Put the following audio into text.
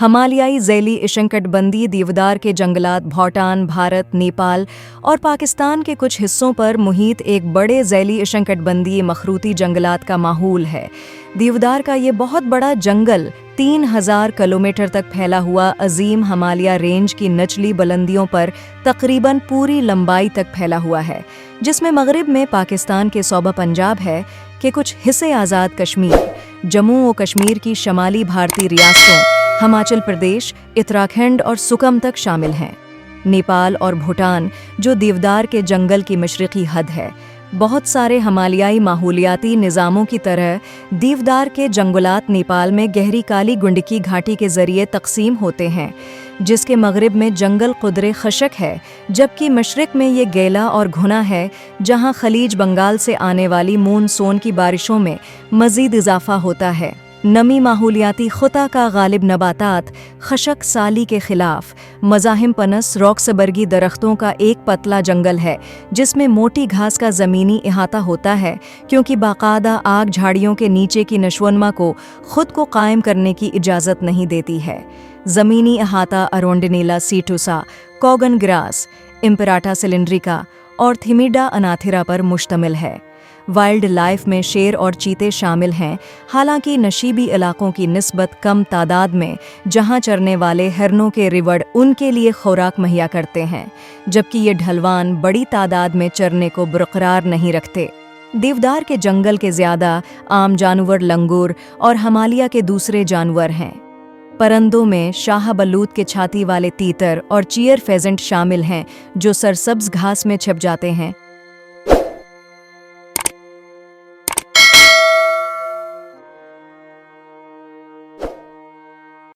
हिमालयाई ज़ैली उष्णकटिबंधीय देवदार के जंगलात भूटान, भारत, नेपाल और पाकिस्तान के कुछ हिस्सों पर मुहित एक बड़े ज़ैली उष्णकटिबंधीय मखरूती जंगलात का माहौल है। देवदार का ये बहुत बड़ा जंगल 3000 किलोमीटर तक फैला हुआ अजीम हिमालय रेंज की निचली बुलंदियों पर तकरीबन पूरी लंबाई तक फैला हुआ है, जिसमें मगरिब में पाकिस्तान के सूबा पंजाब है कि कुछ हिस्से आज़ाद कश्मीर, जम्मू और कश्मीर की शमाली भारतीय रियासतों हिमाचल प्रदेश, उत्तराखंड और सुकम तक शामिल हैं। नेपाल और भूटान, जो देवदार के जंगल की मशरक़ी हद है, बहुत सारे हिमालयाई माहौलियाती निज़ामों की तरह देवदार के जंगलात नेपाल में गहरी काली गुंडकी घाटी के ज़रिए तकसीम होते हैं, जिसके मगरिब में जंगल कुदरे खशक है, जबकि मशरक़ में ये गैला और घुना है, जहाँ खलीज बंगाल से आने वाली मूनसून की बारिशों में मज़ीद इजाफा होता है। नमी माहौलियाती खुता का गालिब नबातात खशक साली के खिलाफ मज़ाहिम पनस रॉक्सबर्गी दरख्तों का एक पतला जंगल है, जिसमें मोटी घास का ज़मीनी इहाता होता है, क्योंकि बाकायदा आग झाड़ियों के नीचे की नशोनमा को खुद को कायम करने की इजाज़त नहीं देती है। ज़मीनी इहाता अरोंडिनेला सीटुसा, कॉगन ग्रास, इम्पराटा सिलिंड्रिका और थिमिडा अनाथिरा पर मुश्तमिल है। वाइल्ड लाइफ में शेर और चीते शामिल हैं, हालांकि नशीबी इलाकों की निस्बत कम तादाद में, जहां चरने वाले हिरनों के रिवड़ उनके लिए खुराक मुहैया करते हैं, जबकि ये ढलवान बड़ी तादाद में चरने को बरकरार नहीं रखते। देवदार के जंगल के ज़्यादा आम जानवर लंगूर और हिमालय के दूसरे जानवर हैं। परंदों में शाह बलूत के छाती वाले तीतर और चियर फेजेंट शामिल हैं, जो सरसब्ज घास में छिप जाते हैं।